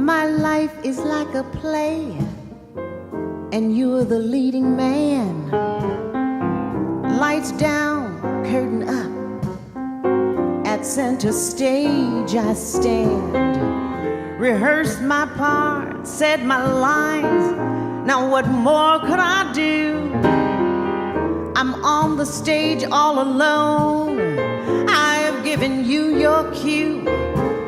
My life is like a play, and you're the leading man. Lights down, curtain up. At center stage I stand. Rehearsed my part, said my lines. Now what more could I do? I'm on the stage all alone. I have given you your cue,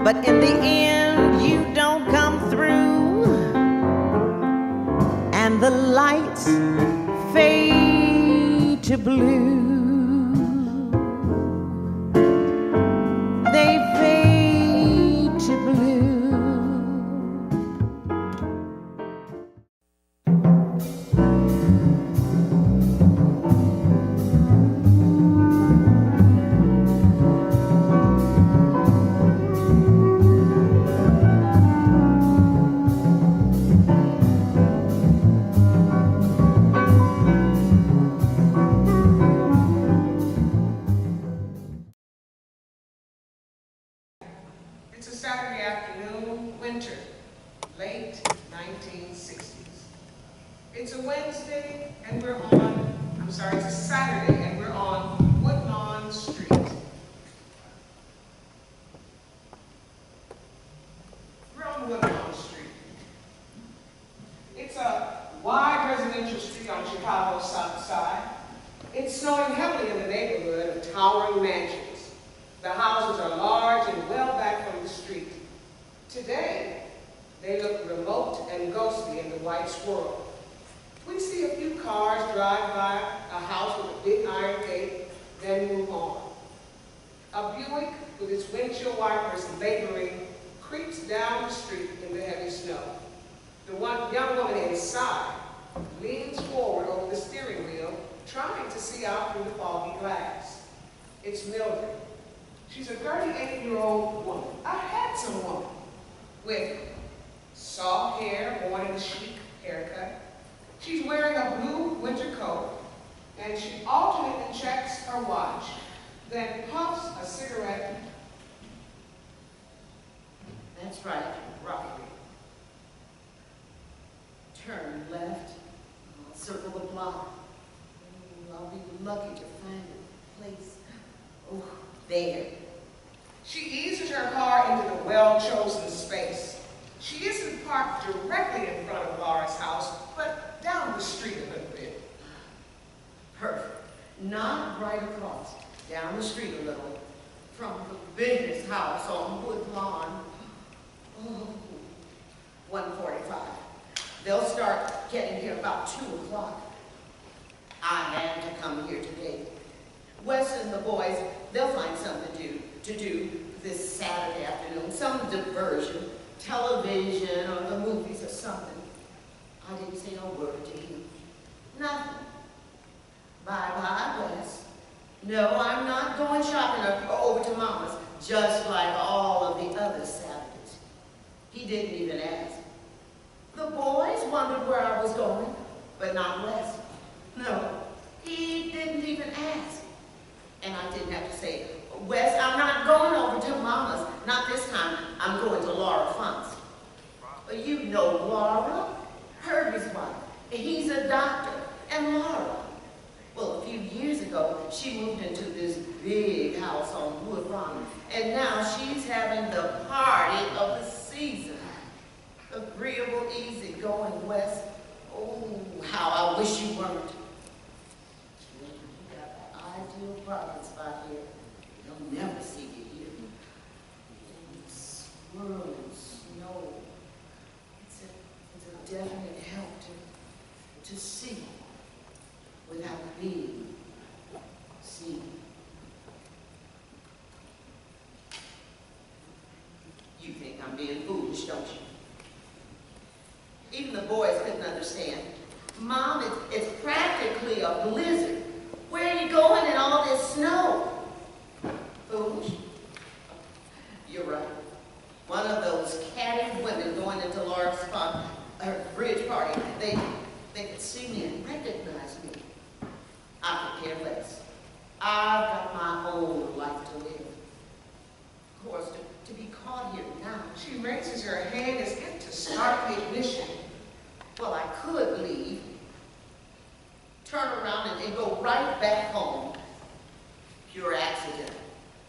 but in the end you don't come through. And the lights fade to blue. They fade to blue. It's a Saturday afternoon, winter, late 1960s. It's a Wednesday and we're on, it's a Saturday and we're on Woodlawn Street. We're on Woodlawn Street. It's a wide residential street on Chicago's south side. It's snowing heavily in the neighborhood of towering mansions. The houses are large and well back from the street. Today, they look remote and ghostly in the white swirl. We see a few cars drive by a house with a big iron gate, then move on. A Buick with its windshield wipers laboring creeps down the street in the heavy snow. The one young woman inside leans forward over the steering wheel, trying to see out through the foggy glass. It's Mildred. She's a 38-year-old woman, a handsome woman, with soft hair worn in a chic haircut. She's wearing a blue winter coat, and she alternately checks her watch, then puffs a cigarette. That's right, roughly. Turn left, circle the block. I'll be lucky to find a place. Oh, there. She eases her car into the well-chosen space. She isn't parked directly in front of Laura's house, but down the street a little bit. Perfect. Not right across, down the street a little, from the business house on Woodlawn. Oh, 1:45. They'll start getting here about 2 o'clock. I had to come here today. Wes and the boys, they'll find something to do this Saturday afternoon, some diversion, television or the movies or something. I didn't say a word to him. Nothing. Bye-bye, Wes. No, I'm not going shopping or over to Mama's, just like all of the other Saturdays. He didn't even ask. The boys wondered where I was going, but not Wes. No, he didn't even ask. And I didn't have to say, Wes, I'm not going over to Mama's. Not this time. I'm going to Laura Funt's. You know Laura, Herbie's wife. He's a doctor. And Laura, well, a few years ago, she moved into this big house on Woodlawn. And now she's having the party of the season. Agreeable, easy-going Wes. Oh, how I wish you weren't. Ideal parking spot here. You'll never see you here. Swirling snow. It's a definite help to see without being seen. You think I'm being foolish, don't you? Even the boys couldn't understand. Mom, it's practically a blizzard. Where are you going in all this snow? Foolish. You're right. One of those catty women going into Laura's her bridge party, they could see me and recognize me. I could care less. I've got my own life to live. Of course, to be caught here now. She raises her hand as if to start the ignition. Well, I could leave, turn around and go right back home. Pure accident.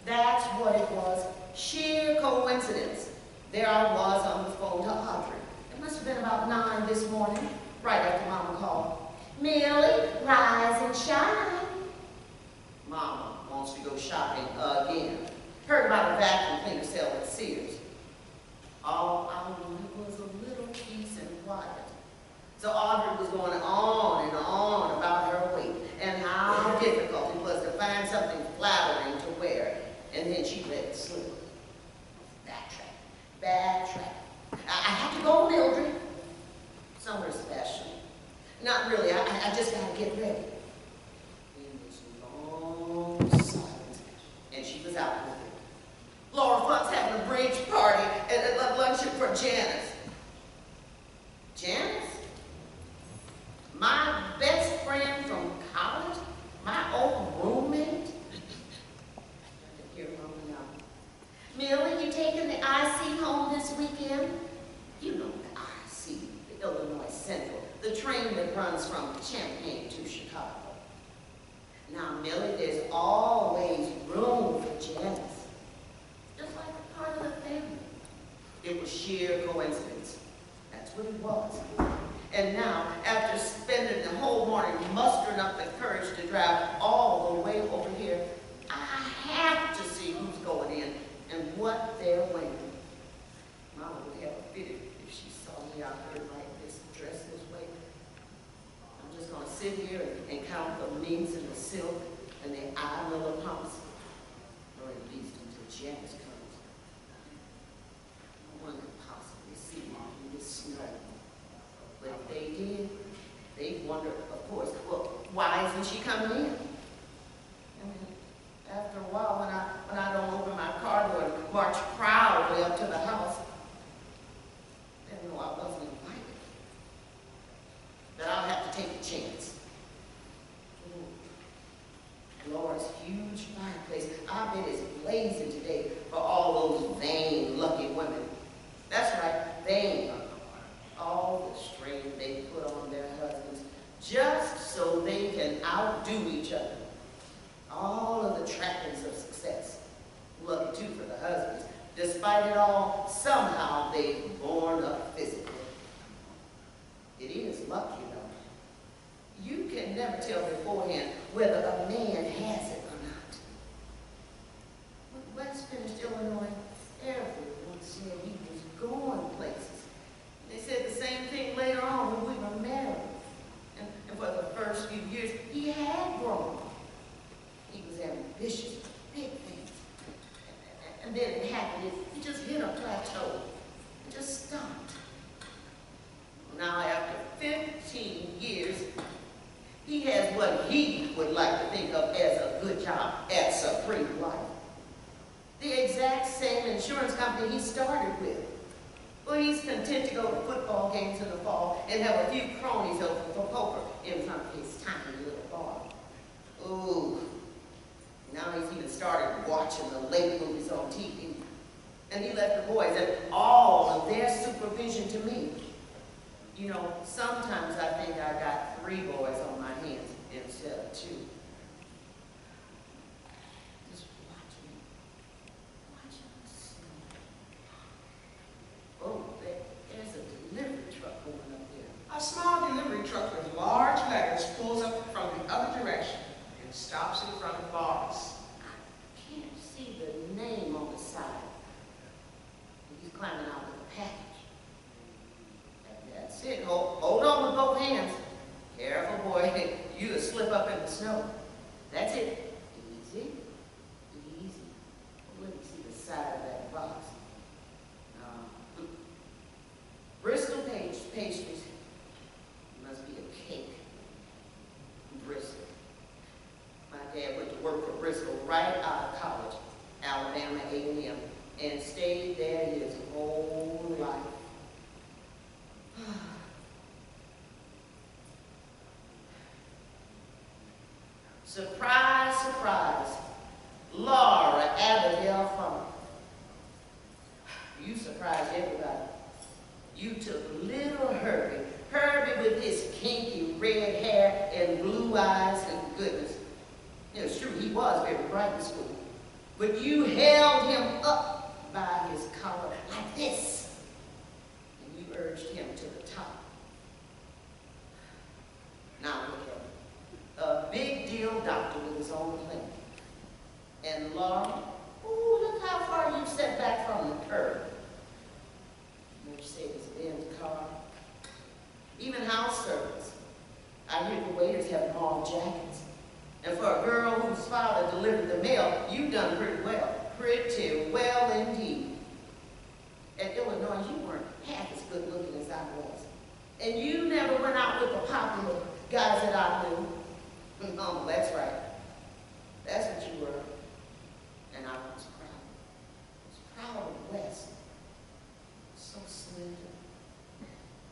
That's what it was. Sheer coincidence. There I was on the phone to Audrey. It must have been about 9 this morning, right after Mama called. Millie, rise and shine. Mama wants to go shopping again. Heard about a vacuum cleaner sale at Sears. All I wanted was a little peace and quiet. So Audrey was going on and on about her weight and how difficult it was to find something flattering to wear. And then she let it slip. Backtrack. I have to go, Mildred. Somewhere special. Not really. I just got to get ready. In this long silence, and she was out with it. Laura Funk's having a bridge party at luncheon for Janice. Janice? My best friend from college? My old roommate? I can hear Mama now. Millie, you taking the IC home this weekend? You know the IC, the Illinois Central, the train that runs from Champaign to Chicago. Now, Millie, there's always room for Janice. Just like a part of the family. It was sheer coincidence. That's what it was. And now, after spending the whole morning mustering up the courage to drive all the way over here, I have to see who's going in and what they're wearing. Mama would have a fit if she saw me out here like this, dressed this way. I'm just going to sit here and count the minks and the silk and the eye-miller pumps, or at least until Janice comes. No one could possibly see me in this snow. But if they did, they'd wonder, of course, well, why isn't she coming in? I mean, after a while, when I don't open my car door and march proudly up to the house, they know I wasn't invited. That I'll have to take a chance. Laura's huge fireplace, I bet it's blazing today for all those vain, lucky women. That's right, vain. All the strain they put on their husbands just so they can outdo each other. All of the trappings of success. Lucky too for the husbands. Despite it all, somehow they've borne up physically. It is lucky though. You can never tell beforehand whether a man has it or not. When West finished Illinois, everyone said he was going places. They said the same thing later on when we were married. And for the first few years, he had grown. He was ambitious, big things. And then it happened. He just hit a plateau. It just stopped. Now, after 15 years, he has what he would like to think of as a good job at Supreme Life. The exact same insurance company he started with. Well, he's content to go to football games in the fall and have a few cronies over for poker in front of his tiny little bar. Ooh, now he's even started watching the late movies on TV. And he left the boys and all of their supervision to me. You know, sometimes I think I got 3 boys on my hands instead of 2. Just watch me. Watch me sing. Oh, there's a delivery truck going up there. A small delivery truck with large letters pulls up from the other direction and stops in front of Boris. I can't see the name on the side. He's climbing out with a package. That's it. Hold on with both hands. Careful, boy. You'll slip up in the snow. That's it. Easy. Easy. Let me see the side of that box. Bristol pastries. Must be a cake. Bristol. My dad went to work for Bristol right out of college, Alabama A&M, and stayed there his whole life. Surprise, surprise. Laura Abigail Funk. You surprised everybody. You took little Herbie, Herbie with his kinky red hair and blue eyes, and goodness, it's true, he was very bright in school. But you held him up by his collar like this, and you urged him to the top. Now look at him, a big deal doctor with his own clinic. And Laura, ooh, look how far you've set back from the curb. Mercedes-Benz car, even house servants. I hear the waiters have mauve jackets. And for a girl whose father delivered the mail, you've done pretty well indeed. At Illinois, you weren't half as good looking as I was. And you never went out with the popular guys that I knew. No, that's right. That's what you were. And I was proud. I was proud of Wes. So slender.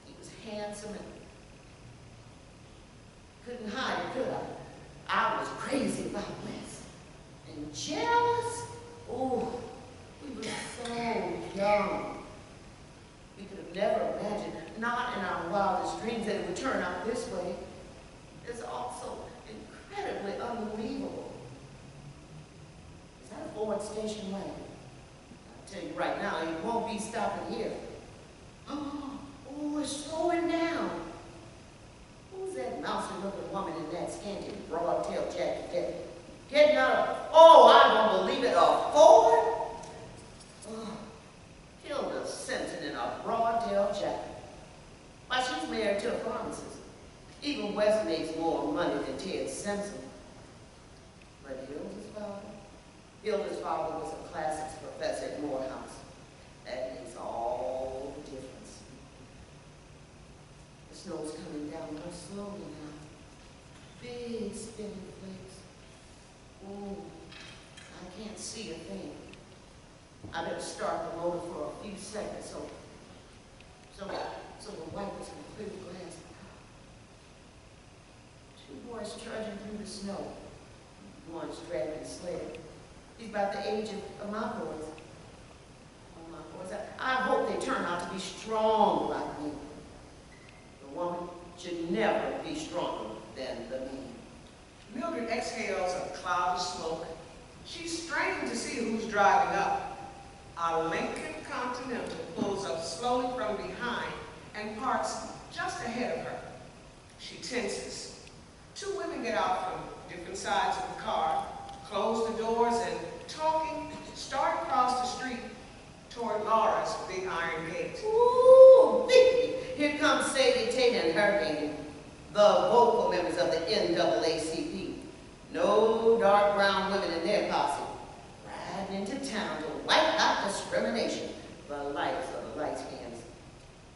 He was handsome and couldn't hide it, could I? I was crazy about Wes. And jealous? Oh, we were so young. We could have never imagined, not in our wildest dreams, that it would turn out this way. It's also incredibly unbelievable. Is that a Ford station wagon? I'll tell you right now, it won't be stopping here. Oh, it's slowing down. Who's that mousy-looking woman in that scanty broad-tailed jacket getting out of, oh, I don't believe it, a Ford? Oh, Hilda Simpson in a broad-tailed jacket. Why, she's married to a pharmacist. Even Wes makes more money than Ted Simpson. But Hilda's father was a classics professor at Morehouse. That makes all the difference. The snow's coming down more slowly now. Big spinning flakes. Ooh, I can't see a thing. I better start the motor for a few seconds so the wipers can clear the glass. Two boys trudging through the snow. One's dragging a sled. He's about the age of my boys. Oh, my boys. I hope they turn out to be strong like me. The woman should never be stronger than the man. Mildred exhales a cloud of smoke. She's straining to see who's driving up. A Lincoln Continental pulls up slowly from behind and parks just ahead of her. She tenses. Two women get out from different sides of the car, close the doors, and talking, start across the street toward Laura's big iron gate. Ooh, here comes Sadie Tate and her gang, the vocal members of the NAACP. No dark brown women in their posse. Riding into town to wipe out discrimination. The lives of the light skins.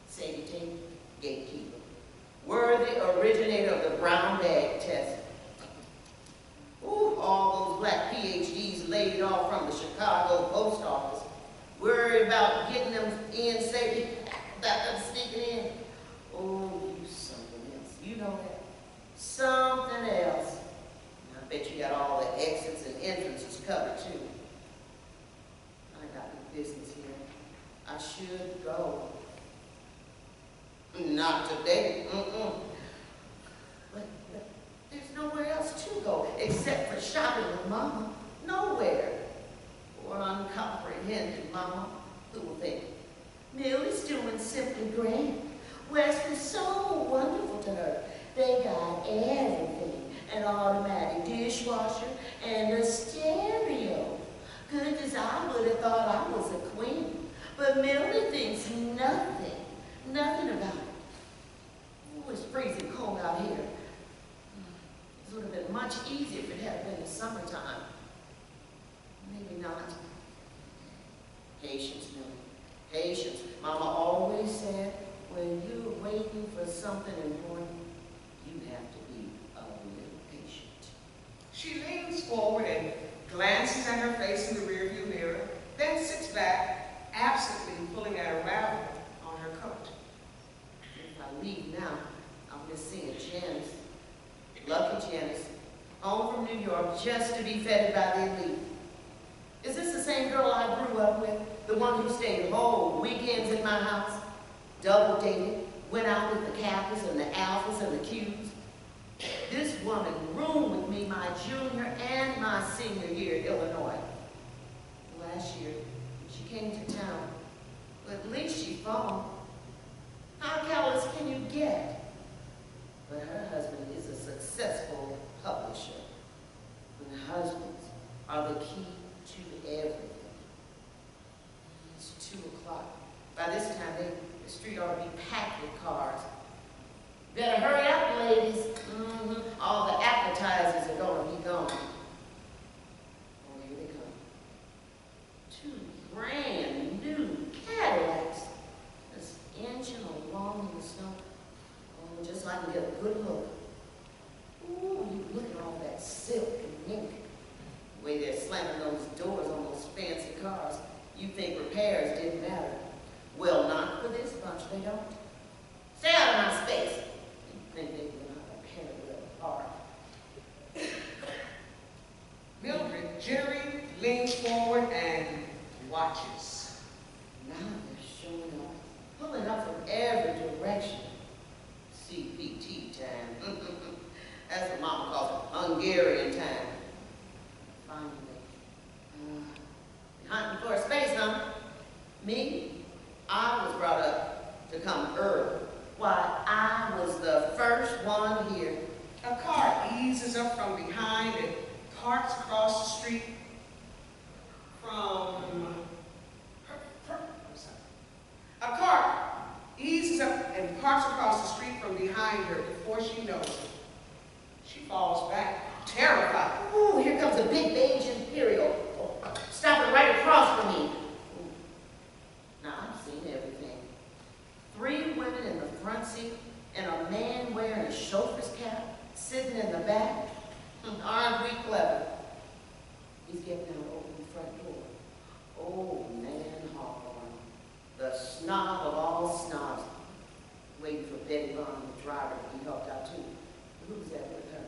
Sadie Tate, gatekeeper. Worthy originator of the brown bag test. Ooh, all those black PhDs laid off from the Chicago post office. Worried about getting them in safely, about them sneaking in. Oh, you something else. You know that. Something else. I bet you got all the exits and entrances covered too. I got no business here. I should go. Not today. But there's nowhere else to go except for shopping with Mama. Nowhere. Poor uncomprehending Mama, who will think, Millie's doing simply great. Wes is so wonderful to her. They got everything. An automatic dishwasher and a stereo. Goodness, I would have thought I was a queen. But Millie thinks nothing about it. Oh, it's freezing cold out here. It would have been much easier if it had been the summertime. Maybe not. Patience, Millie. Patience. Mama always said, when you're waiting for something important, you have to be a little patient. She leans forward and glances at her face in the rearview mirror, then sits back, absently pulling at a ravel on her coat. If I leave now, I'll miss seeing Janice. Lucky Janice, home from New York just to be feted by the elite. Is this the same girl I grew up with? The one who stayed whole weekends in my house? double dated, went out with the Kappas and the Alphas and the Qs. This woman roomed with me my junior and my senior year at Illinois. Last year, she came to town, but at least she phoned. How callous can you get? But her husband is a successful publisher. And husbands are the key to everything. It's 2 o'clock. By this time, the street ought to be packed with cars. Better hurry up, ladies. All the appetizers are going to be gone. Oh, here they come. 2 brand new Cadillacs. Just inching along in the snow. Oh, just so I can get a good look. Ooh, you look at all that silk and mink. The way they're slamming those doors on those fancy cars, you think repairs didn't matter. Well, not for this bunch, they don't. Stay out of my space. You think they know how to repair a little car. Mildred Jerry leans forward and watches. Now they're showing up, pulling up from every direction. CPT time. That's what Mama calls it, Hungarian time. Finally, hunting for a space, huh? Me? I was brought up to come early. Why, I was the first one here. A car eases up from behind and parks across the street from... A car eases up and parks across the street from behind her before she knows it. She falls back, terrified. Ooh, here comes a big beige Imperial. Oh, stopping right across from me. Ooh. Now, I've seen everything. 3 women in the front seat and a man wearing a chauffeur's cap sitting in the back. Aren't we clever? He's getting out to open the front door. Oh, man, Hawthorne, the snob of all snobs, waiting for Betty Vaughn, the driver, to be helped out too. Who's that with her?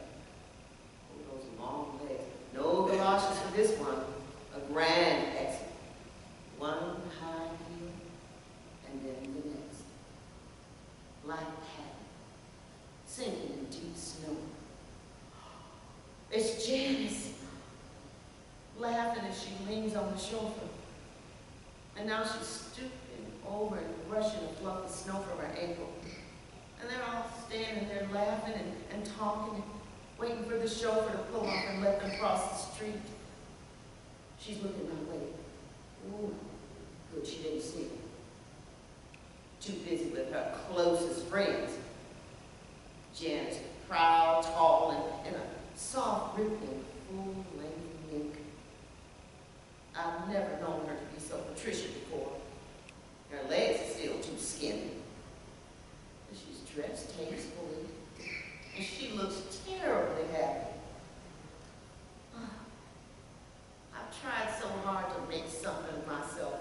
Oh, those long legs. No galoshes for this one. A grand exit. One high heel, and then the next. Like pattern, sinking in deep snow. It's Janice, laughing as she leans on the chauffeur. And now she's stooping over and brushing a fluff of snow from her ankle. And they're all standing there laughing and talking and waiting for the chauffeur to pull off and let them cross the street. She's looking my way. Ooh, good she didn't see me. Too busy with her closest friends. Janice, proud, tall, and a soft, rippling, full-length mink. I've never known her to be so patrician before. Her legs are still too skinny. But she's dressed tastefully, and she looks terribly happy. I've tried so hard to make something of myself,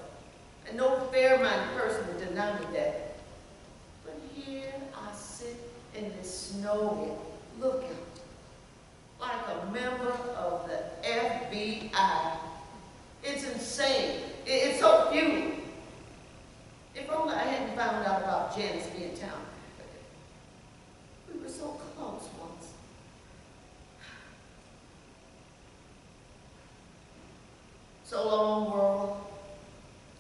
and no fair-minded person would deny me that. But here I sit in this snowy lookout, like a member of the FBI. It's insane. It's so futile. If only I hadn't found out about Janice being in town. We were so close once. So long, world.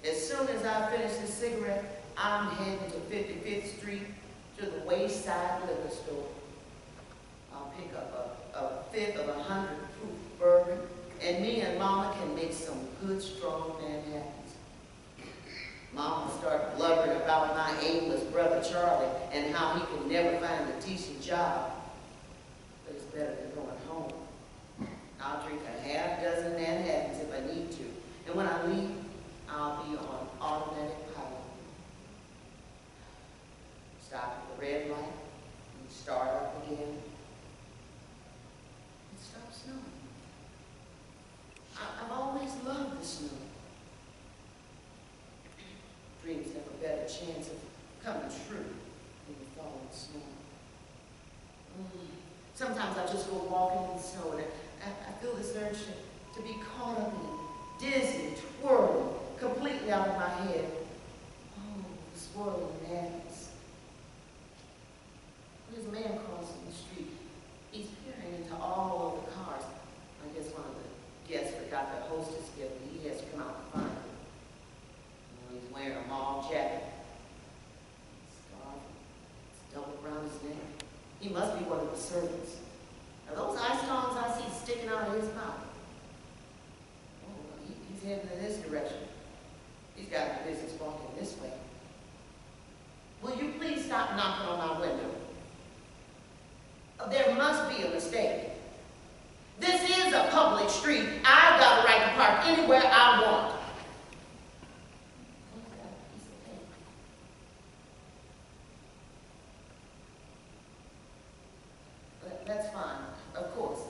As soon as I finish this cigarette, I'm heading to 55th Street to the Wayside liquor store. I'll pick up a fifth of 100 proof bourbon, and me and Mama can make some good, strong Manhattans. Mama will start blubbering about my aimless brother Charlie and how he can never find a decent job. But it's better than going home. I'll drink a half dozen Manhattans if I need to. And when I leave, I'll be on automatic pilot. Stop at the red light and start up again. It stops snowing. I've always loved the snow. Dreams have a better chance of coming true than the falling snow. Sometimes I just go walking in the snow and I feel this urge to be caught up in it, dizzy, twirling, completely out of my head. Oh, the swirling madness. There's a man crossing the street. He's peering into all of the cars. I guess one of the guests forgot the hostess gift, and he has to come out and find him. He's wearing a mauve jacket. Scarf. It's doubled around his neck. He must be one of the servants. Are those eye stones I see sticking out of his mouth? Oh, he's heading in this direction. He's got no business walking this way. Will you please stop knocking on my window? There must be a mistake. This is a public street. I've got a right to park anywhere I want. What's that piece of paper? That's fine, of course.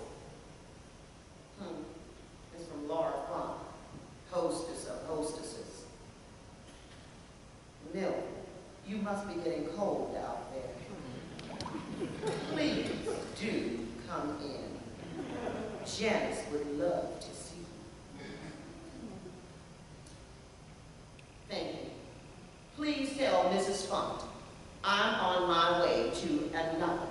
It's from Laura Funk, hostess of hostesses. Milk, you must be getting cold out there. Please do come in. Janice would love to see you. Thank you. Please tell Mrs. Font I'm on my way to another